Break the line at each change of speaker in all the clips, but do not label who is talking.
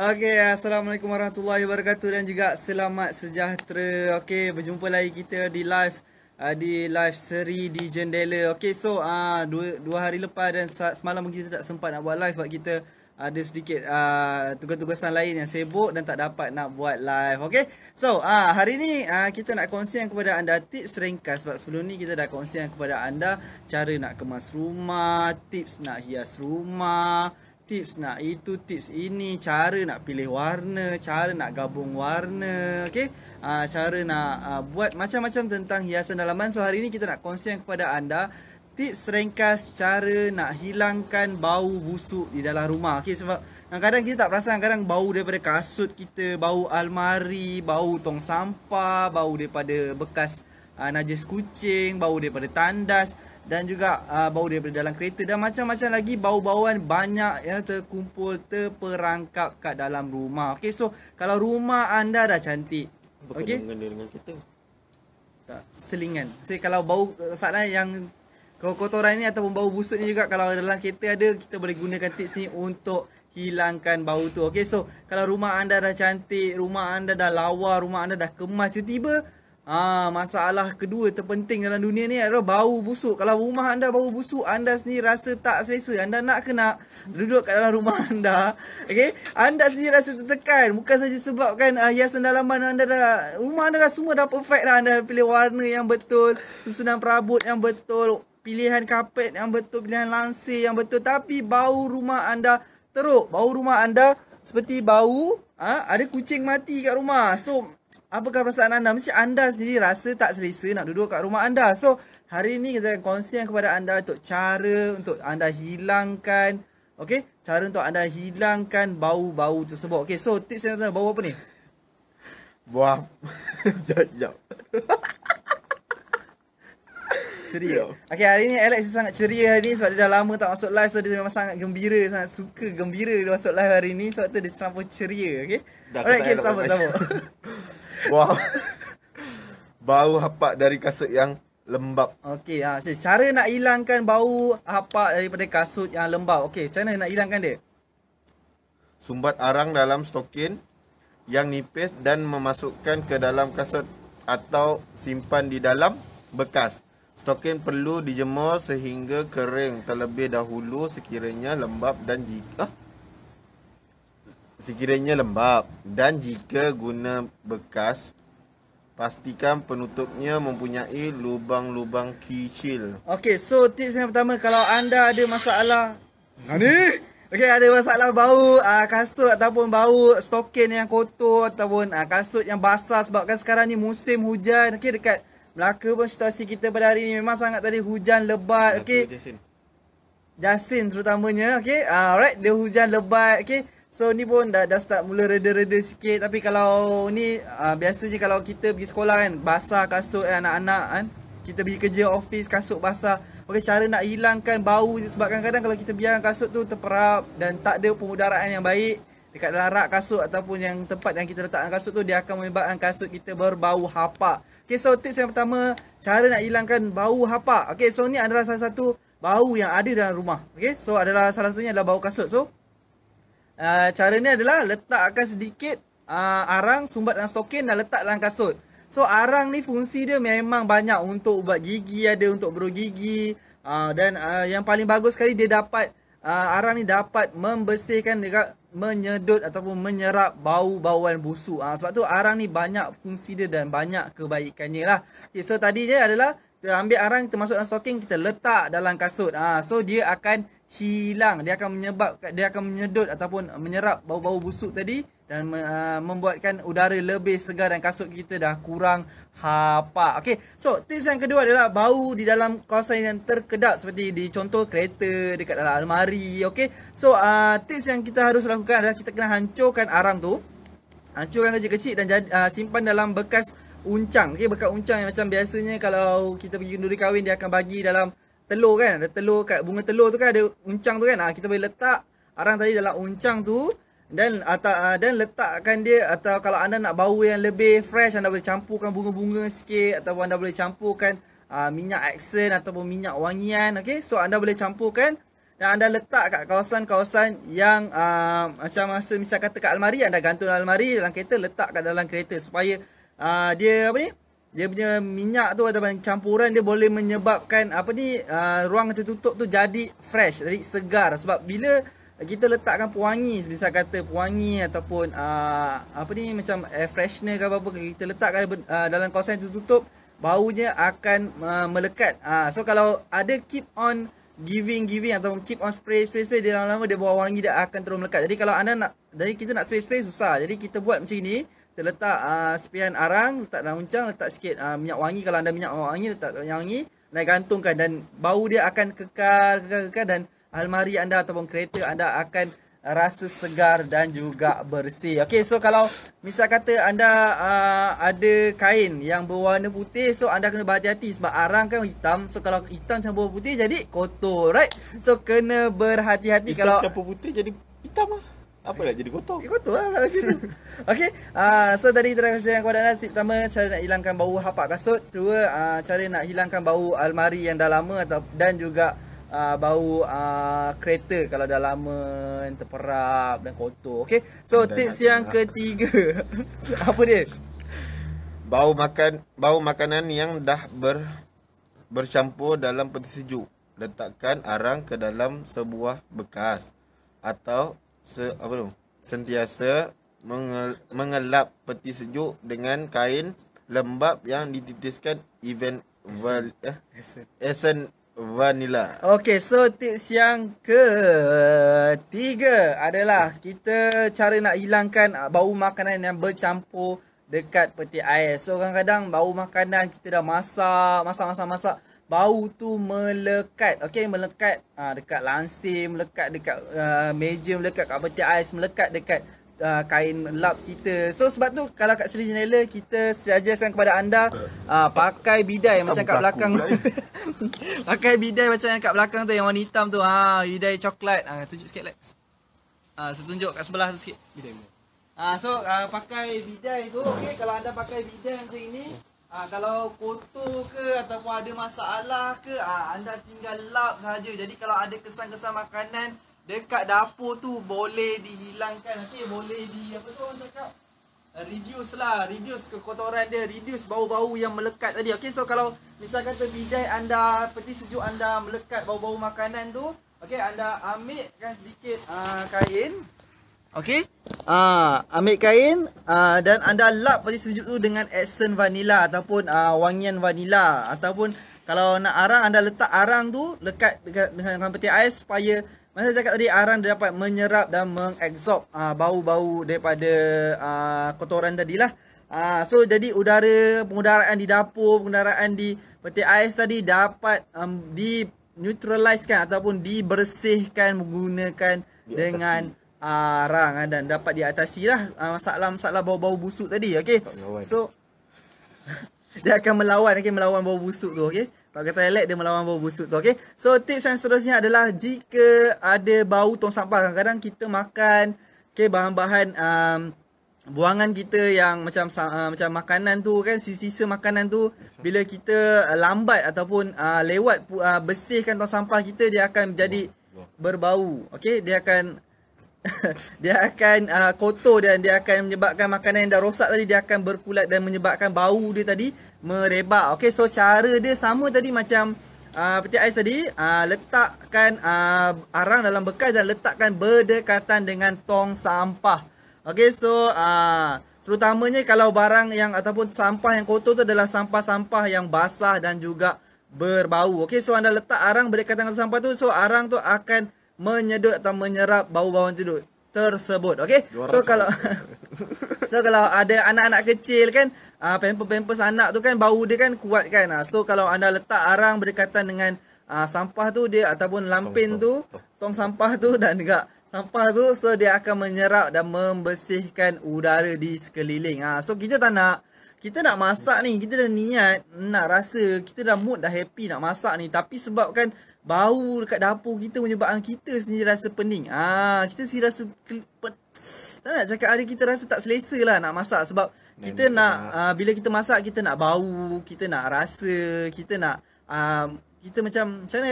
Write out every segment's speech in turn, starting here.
Okey, Assalamualaikum warahmatullahi wabarakatuh dan juga selamat sejahtera. Okey, berjumpa lagi kita di live seri di Jendela. Okey, so dua hari lepas dan semalam kita tak sempat nak buat live sebab kita ada sedikit tugas-tugasan lain yang sibuk dan tak dapat nak buat live. Okey. So, hari ni kita nak kongsikan kepada anda tips ringkas sebab sebelum ni kita dah kongsikan kepada anda cara nak kemas rumah, tips nak hias rumah, tips nak itu, tips ini, cara nak pilih warna, cara nak gabung warna, okey. Cara nak buat macam-macam tentang hiasan dalaman. So hari ni kita nak kongsikan kepada anda tips ringkas cara nak hilangkan bau busuk di dalam rumah. Okey, sebab kadang-kadang kita tak perasan, kadang bau daripada kasut kita, bau almari, bau tong sampah, bau daripada bekas najis kucing, bau daripada tandas dan juga bau daripada dalam kereta dan macam-macam lagi bau-bauan banyak yang terkumpul terperangkap kat dalam rumah. Okey, so kalau rumah anda dah cantik, okey,
dengan kita
tak selingan. So kalau bau salah yang kotoran ni ataupun bau busuk ni juga kalau dalam kereta ada, kita boleh gunakan tips ni untuk hilangkan bau tu. Okey, so kalau rumah anda dah cantik, rumah anda dah lawa, rumah anda dah kemas, tiba-tiba masalah kedua terpenting dalam dunia ni adalah bau busuk. Kalau rumah anda bau busuk, anda sendiri rasa tak selesa, anda nak ke nak duduk kat dalam rumah anda, okey, anda sendiri rasa tertekan. Bukan saja sebabkan hiasan dalaman anda dah, rumah anda dah semua dah perfect dah, anda pilih warna yang betul, susunan perabot yang betul, pilihan kapet yang betul, pilihan lansir yang betul, tapi bau rumah anda teruk. Bau rumah anda seperti bau ada kucing mati kat rumah. So apakah perasaan anda? Mesti anda sendiri rasa tak selesa nak duduk kat rumah anda. So hari ni kita akan kongsikan kepada anda untuk cara untuk anda hilangkan, okey, cara untuk anda hilangkan bau-bau tersebut. Okey, so tips yang pertama, bau apa ni?
buah jap.
Ceria. Okey, hari ni Alex sangat ceria hari ni sebab dia dah lama tak masuk live. So dia memang sangat gembira, sangat suka gembira dia masuk live hari ni. Sebab tu dia selalu ceria. Okey. Alright, okay, sama.
Wah. Bau hapak dari kasut yang lembab.
Okey, cara nak hilangkan bau hapak daripada kasut yang lembab. Okey, macam mana nak hilangkan dia?
Sumbat arang dalam stokin yang nipis dan memasukkan ke dalam kasut atau simpan di dalam bekas. Stokin perlu dijemur sehingga kering terlebih dahulu sekiranya lembab dan jika guna bekas, pastikan penutupnya mempunyai lubang-lubang kecil.
Okey, so tips yang pertama, kalau anda ada masalah okey, ada masalah bau kasut ataupun bau stokin yang kotor ataupun kasut yang basah sebabkan sekarang ni musim hujan. Okey, dekat Melaka pun situasi kita pada hari ni memang sangat tadi hujan lebat. Okey, Jasin terutamanya. Okey, alright, dia hujan lebat. Okey, so ni pun dah start mula reda-reda sikit. Tapi kalau ni biasanya kalau kita pergi sekolah kan, basah kasut anak-anak kan, kita pergi kerja office kasut basah. Okey, cara nak hilangkan bau sebab kadang-kadang kalau kita biarkan kasut tu terperap dan tak ada pengudaraan yang baik dekat dalam rak kasut ataupun yang tempat yang kita letakkan kasut tu, dia akan menyebabkan kasut kita berbau hapak. Okey, so tips yang pertama, cara nak hilangkan bau hapak. Okey, so ni adalah salah satu bau yang ada dalam rumah. Okey, so adalah salah satunya adalah bau kasut. So cara ni adalah letakkan sedikit arang sumbat dalam stokin dan letak dalam kasut. So arang ni fungsi dia memang banyak, untuk ubat gigi ada, untuk berus gigi, dan yang paling bagus sekali dia dapat arang ni dapat membersihkan dekat menyedut ataupun menyerap bau-bauan busuk. Sebab tu arang ni banyak fungsi dia dan banyak kebaikannya lah. Okay, so tadi dia adalah kita ambil arang, kita masuk dalam stocking, kita letak dalam kasut. So dia akan hilang, dia akan menyedut ataupun menyerap bau-bau busuk tadi dan membuatkan udara lebih segar dan kasut kita dah kurang hapak. Okey, so tips yang kedua adalah bau di dalam kawasan yang terkedap seperti di contoh kereta, dekat dalam almari. Okey, so tips yang kita harus lakukan adalah kita kena hancurkan arang tu, hancurkan kecil-kecil dan simpan dalam bekas uncang. Okey, bekas uncang yang macam biasanya kalau kita pergi kenduri kahwin, dia akan bagi dalam telur kan, ada telur kat bunga telur tu kan, ada uncang tu kan. Kita boleh letak arang tadi dalam uncang tu dan letakkan dia, atau kalau anda nak bau yang lebih fresh, anda boleh campurkan bunga-bunga sikit ataupun anda boleh campurkan minyak aksen ataupun minyak wangian. Okey, so anda boleh campurkan dan anda letak kat kawasan-kawasan yang macam masa misal kata kat almari, anda gantung almari dalam kereta, letak kat dalam kereta supaya dia apa ni, dia punya minyak tu ataupun campuran dia boleh menyebabkan apa ni, ruang tertutup tu jadi fresh, jadi segar. Sebab bila kita letakkan pewangi, misal kata pewangi ataupun apa ni macam air freshener ke apa-apa, kita letakkan dalam kawasan yang tertutup, baunya akan melekat. So kalau ada keep on giving ataupun keep on spray, dia lama-lama dia bau wangi dia akan terus melekat. Jadi kalau anda nak, jadi kita nak spray susah. Jadi kita buat macam ni, kita letak sprayan arang, letak dalam uncang, letak sikit minyak wangi. Kalau anda minyak wangi, letak minyak wangi, dan gantungkan, dan bau dia akan kekal, dan almari anda ataupun kereta anda akan rasa segar dan juga bersih. Okey, so kalau misal kata anda ada kain yang berwarna putih, so anda kena berhati-hati sebab arang kan hitam. So kalau hitam campur putih jadi kotor, right? So kena berhati-hati.
Hitam
Kalau
campur putih jadi hitam lah. Apa nak jadi kotor?
kotor lah macam tu. Okey, so tadi kita dah kasih kepada anda tip pertama, cara nak hilangkan bau hapak kasut. Kedua, cara nak hilangkan bau almari yang dah lama dan juga bau kereta kalau dah lama terperap dan kotor. Okey. So tips yang ketiga apa dia?
Bau makanan yang dah bercampur dalam peti sejuk. Letakkan arang ke dalam sebuah bekas atau sentiasa mengelap peti sejuk dengan kain lembap yang dititiskan esen vanila.
Okey, so tips yang ketiga adalah kita cara nak hilangkan bau makanan yang bercampur dekat peti ais. So kadang-kadang bau makanan kita dah masak, bau tu melekat. Okey, melekat dekat lansir, melekat dekat meja, melekat kat peti ais, melekat dekat kain lap kita. So sebab tu kalau kat Seri Jendela kita suggestkan kepada anda pakai bidai macam kat belakang. Pakai bidai macam yang kat belakang tu yang warna hitam tu, bidai coklat. Tunjuk sikit Lex. So tunjuk kat sebelah tu sikit bidai. So pakai bidai tu. Okey, kalau anda pakai bidai macam ini, kalau kotor ke ataupun ada masalah ke, anda tinggal lap saja. Jadi kalau ada kesan-kesan makanan dekat dapur tu boleh dihilangkan. Okey, boleh apa tu orang cakap, reduce kekotoran dia, reduce bau-bau yang melekat tadi. Okey, so kalau misal kata bidai anda, peti sejuk anda melekat bau-bau makanan tu, okey, anda ambilkan sedikit kain. Okey, ambil kain dan anda lap peti sejuk tu dengan esen vanila ataupun wangian vanila, ataupun kalau nak arang, anda letak arang tu lekat dengan peti ais supaya masa saya cakap tadi, arang dia dapat menyerap dan mengabsorb bau-bau daripada kotoran tadilah. So jadi pengudaraan di dapur, pengudaraan di peti ais tadi dapat di neutralizekan ataupun dibersihkan menggunakan dengan arang, dan dapat diatasi lah masalah-masalah bau-bau busuk tadi. Okey, so dia akan melawan bau busuk tu. Okey, kalau kata elek, dia melawan bau busuk tu. Okey, so tips yang seterusnya adalah jika ada bau tong sampah, kadang-kadang kita makan bahan-bahan buangan kita yang macam makanan tu kan, sisa makanan tu, bila kita lambat ataupun lewat bersihkan tong sampah kita, dia akan jadi berbau. Okey, dia akan kotor dan dia akan menyebabkan makanan yang dah rosak tadi, dia akan berkulat dan menyebabkan bau dia tadi merebak. Okey, so cara dia sama tadi macam peti ais tadi, letakkan arang dalam bekas dan letakkan berdekatan dengan tong sampah. Okey, so terutamanya kalau barang yang ataupun sampah yang kotor tu adalah sampah-sampah yang basah dan juga berbau. Okey, so anda letak arang berdekatan dengan sampah tu, so arang tu akan menyedot atau menyerap bau-bau tersebut. Okey, so kalau ada anak-anak kecil kan, pampers anak tu kan, bau dia kan kuat kan. So kalau anda letak arang berdekatan dengan sampah tu, dia ataupun lampin tu, tong sampah tu dan juga sampah tu, so dia akan menyerap dan membersihkan udara di sekeliling. So kita nak masak ni, kita dah niat nak rasa, kita dah mood, dah happy nak masak ni, tapi sebabkan bau dekat dapur kita menyebabkan kita sendiri rasa pening. Kita sendiri rasa tak nak cakap, hari kita rasa tak selesa lah nak masak. Sebab kita nak bila kita masak, kita nak bau, kita nak rasa, kita nak kita macam mana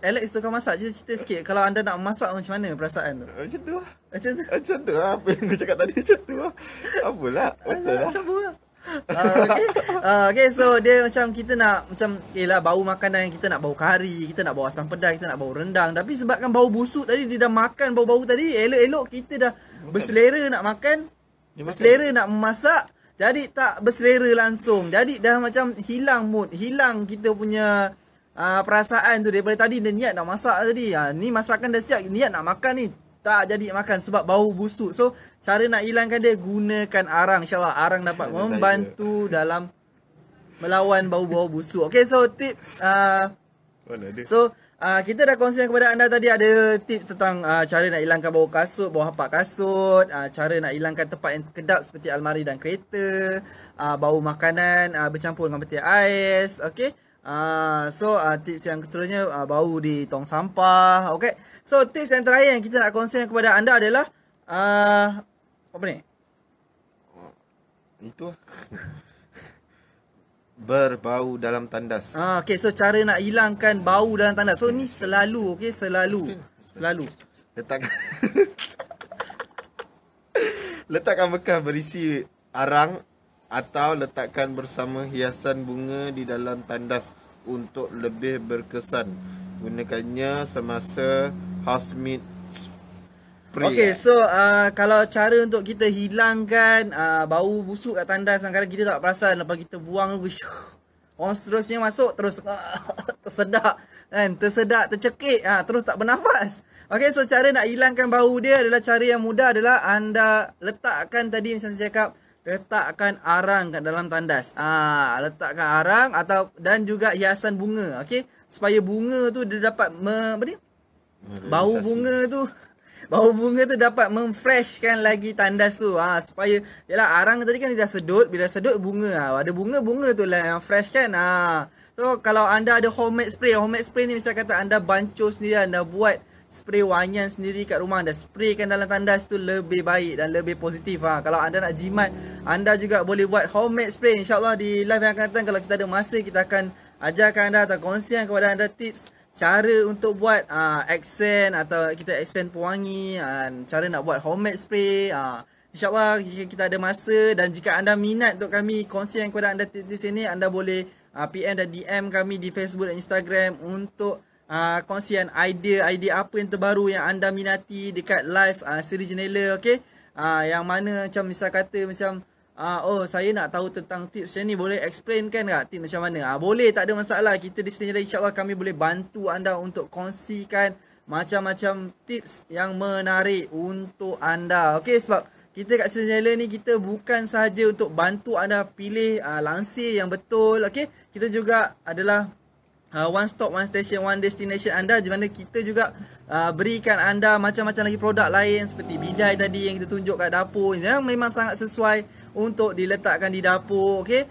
Alex tukang masak, cerita sikit kalau anda nak masak macam mana perasaan tu?
Macam tu lah.
Macam tu.
Macam tu lah. Apa yang kau cakap tadi macam tu lah. Apalah. Betul lah.
Sabar lah. Okay, so dia macam kita nak macam lah bau makanan yang kita nak bau kari, kita nak bau asam pedas, kita nak bau rendang, tapi sebabkan bau busuk tadi dia dah makan bau-bau tadi, elok-elok kita dah berselera nak makan, berselera nak memasak, jadi tak berselera langsung. Jadi dah macam hilang mood, hilang kita punya perasaan tu daripada tadi dia niat nak masak tadi. Ni masakan dah siap, niat nak makan ni, tak jadi makan sebab bau busuk. So cara nak hilangkan dia, gunakan arang. InsyaAllah arang dapat membantu dalam melawan bau-bau busuk. Okay, so tips kita dah kongsikan kepada anda tadi, ada tips tentang cara nak hilangkan bau kasut, bau hapak kasut, cara nak hilangkan tempat yang kedap seperti almari dan kereta, bau makanan bercampur dengan peti ais. Okay, tips yang seterusnya, bau di tong sampah. Okay, so tips yang terakhir yang kita nak kongsikan kepada anda adalah apa ni?
Itu berbau dalam tandas.
Okay, so cara nak hilangkan bau dalam tandas. So ni selalu, okay, selalu
letakkan bekas berisi arang atau letakkan bersama hiasan bunga di dalam tandas untuk lebih berkesan. Gunakannya semasa housemate spray.
Okay, so kalau cara untuk kita hilangkan bau busuk kat tandas, kadang-kadang kita tak perasan, lepas kita buang tu orang seterusnya masuk terus tersedak kan, tersedak, tercekik, terus tak bernafas. Okay, so cara nak hilangkan bau dia adalah, cara yang mudah adalah anda letakkan tadi macam saya cakap, letakkan arang kat dalam tandas. Letakkan arang dan juga hiasan bunga. Okey, supaya bunga tu dia dapat bau bunga tu dapat memfreshkan lagi tandas tu. Supaya yalah, arang tadi kan dia dah sedut, bila sedut bunga, ada bunga tu lah yang fresh kan. So kalau anda ada homemade spray ni, misal kata anda bancuh sendiri, anda buat spray wangian sendiri kat rumah, anda spraykan dalam tandas tu, lebih baik dan lebih positif. Kalau anda nak jimat, anda juga boleh buat homemade spray. InsyaAllah di live yang akan datang, kalau kita ada masa, kita akan ajarkan anda atau kongsikan kepada anda tips cara untuk buat accent atau kita accent pewangi, cara nak buat homemade spray. InsyaAllah jika kita ada masa, dan jika anda minat untuk kami kongsikan kepada anda tips di sini, anda boleh PM dan DM kami di Facebook dan Instagram untuk kongsian idea apa yang terbaru yang anda minati dekat live siri jendela. Okay, yang mana macam misal kata macam saya nak tahu tentang tips macam ni, boleh explain kan tak tips macam mana? Boleh, tak ada masalah. Kita di sini insyaAllah kami boleh bantu anda untuk kongsikan macam-macam tips yang menarik untuk anda. Okay, sebab kita kat siri jendela ni, kita bukan sahaja untuk bantu anda pilih lansir yang betul. Okay, kita juga adalah one stop, one station, one destination anda, di mana kita juga berikan anda macam-macam lagi produk lain seperti bidai tadi yang kita tunjuk kat dapur, yang memang sangat sesuai untuk diletakkan di dapur. Okey,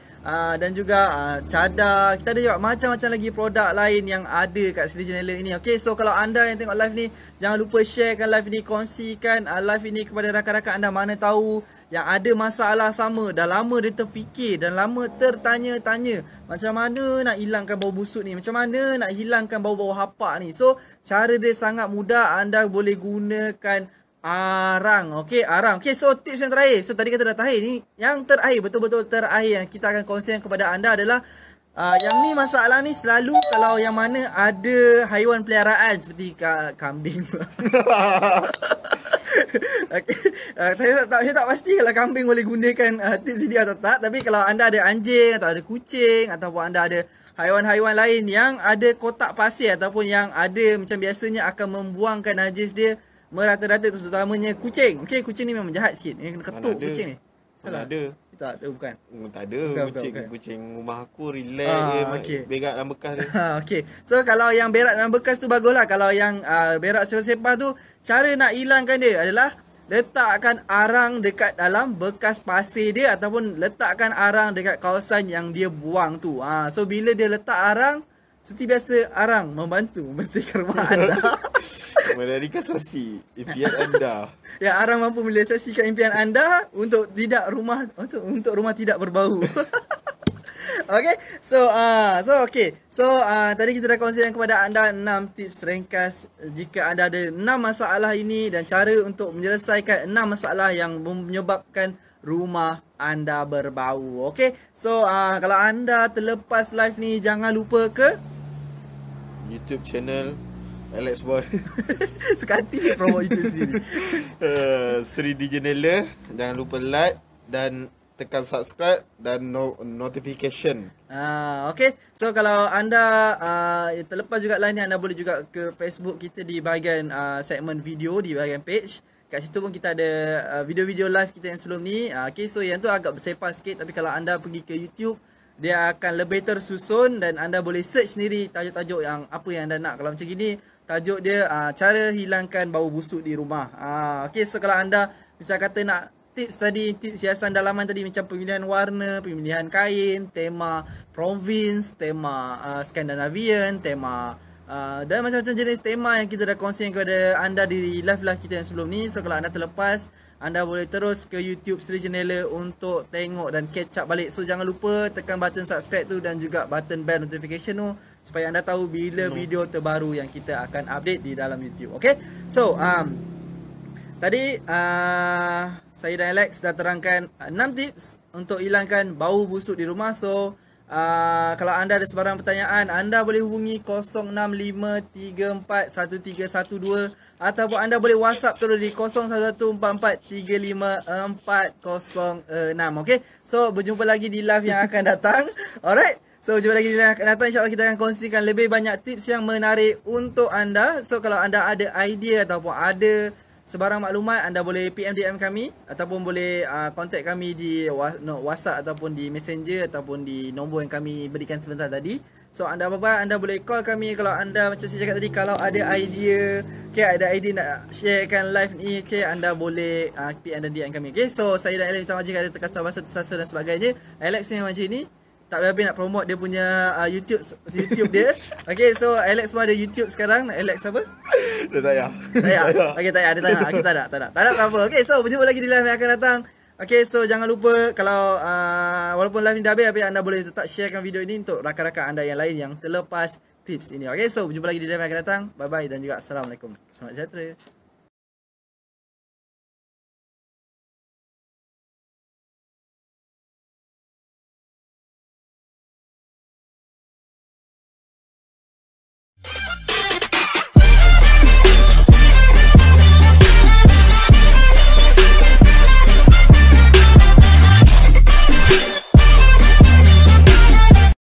dan juga cadar. Kita ada juga macam-macam lagi produk lain yang ada kat sini jendela ini. Okey, so kalau anda yang tengok live ni, jangan lupa sharekan live ni, kongsikan live ini kepada rakan-rakan anda. Mana tahu yang ada masalah sama, dah lama dia terfikir dan lama tertanya-tanya macam mana nak hilangkan bau busuk ni, macam mana nak hilangkan bau-bau hapak ni. So cara dia sangat mudah, anda boleh gunakan arang. Okey, arang. Okey, so tips yang terakhir, so tadi kata dah terakhir, ni yang terakhir, betul-betul terakhir yang kita akan kongsikan kepada anda adalah yang ni masalah ni selalu kalau yang mana ada haiwan peliharaan seperti kambing. Okay. Saya tak pasti kalau kambing boleh gunakan tips ini atau tak. Tapi kalau anda ada anjing atau ada kucing, ataupun anda ada haiwan-haiwan lain yang ada kotak pasir, ataupun yang ada macam biasanya akan membuangkan najis dia merata-rata, terutamanya kucing. Okey, kucing ni memang jahat sikit. Kena ketuk kucing ni.
Mana ada?
Tak ada, bukan.
Tak ada.
Bukan.
Kucing rumah aku relax
okay.
Berak dalam bekas dia.
Okey. So kalau yang berak dalam bekas tu baguslah. Kalau yang berak sepah-sepah tu, cara nak hilangkan dia adalah letakkan arang dekat dalam bekas pasir dia, ataupun letakkan arang dekat kawasan yang dia buang tu. So bila dia letak arang, seperti biasa arang membantu membersihkan rumah anda.
Merealisasi impian anda.
Ya, arang mampu merealisasikan impian anda untuk rumah tidak berbau. Okay, tadi kita dah kongsikan kepada anda 6 tips ringkas jika anda ada 6 masalah ini dan cara untuk menyelesaikan 6 masalah yang menyebabkan rumah anda berbau. Okay, kalau anda terlepas live ni, jangan lupa ke
YouTube channel Alex Boy.
suka hati promote itu sendiri.
Sri DJ Nela. Jangan lupa like dan tekan subscribe dan notification.
Okay, kalau anda terlepas juga lain ni, anda boleh juga ke Facebook kita di bahagian segmen video, di bahagian page. Kat situ pun kita ada video-video live kita yang sebelum ni. Okay, yang tu agak bersepah sikit, tapi kalau anda pergi ke YouTube, dia akan lebih tersusun dan anda boleh search sendiri tajuk-tajuk yang apa yang anda nak. Kalau macam gini, tajuk dia cara hilangkan bau busuk di rumah. Okay, kalau anda misal kata nak tips tadi, tips hiasan dalaman tadi, macam pemilihan warna, pemilihan kain, tema province, tema Scandinavian, tema dan macam-macam jenis tema yang kita dah kongsikan kepada anda di live-live kita yang sebelum ni. Kalau anda terlepas, anda boleh terus ke YouTube Sri Jenela untuk tengok dan catch up balik. Jangan lupa tekan button subscribe tu dan juga button bell notification tu supaya anda tahu bila video terbaru yang kita akan update di dalam YouTube. Okay, tadi saya dan Alex dah terangkan 6 tips untuk hilangkan bau busuk di rumah. Kalau anda ada sebarang pertanyaan, anda boleh hubungi 015341312 ataupun anda boleh WhatsApp terus di 0114354006. Okay, berjumpa lagi di live yang akan datang. Alright, jumpa lagi di live yang akan datang. InsyaAllah kita akan kongsikan lebih banyak tips yang menarik untuk anda. Kalau anda ada idea ataupun ada sebarang maklumat, anda boleh PM DM kami ataupun boleh contact kami di WhatsApp ataupun di Messenger ataupun di nombor yang kami berikan sebentar tadi. Anda apa-apa, anda boleh call kami kalau anda macam saya cakap tadi, kalau ada idea, ada idea nak sharekan live ni, anda boleh PM dan DM kami. Saya dan Alex minta maaf jika ada terkasar bahasa, tersasul dan sebagainya. Alex memang macam ni, tak habis nak promote dia punya YouTube dia. Okay, Alex pun ada YouTube sekarang. Alex apa?
Dia tak payah.
Tak payah. Okay, tak payah. Dia tak nak. Okay, tak nak apa. Okay, berjumpa lagi di live yang akan datang. Okay, jangan lupa kalau walaupun live ni dah habis, anda boleh tetap sharekan video ini untuk rakan-rakan anda yang lain yang terlepas tips ini. Okay, berjumpa lagi di live yang akan datang. Bye-bye dan juga Assalamualaikum. Selamat sejahtera.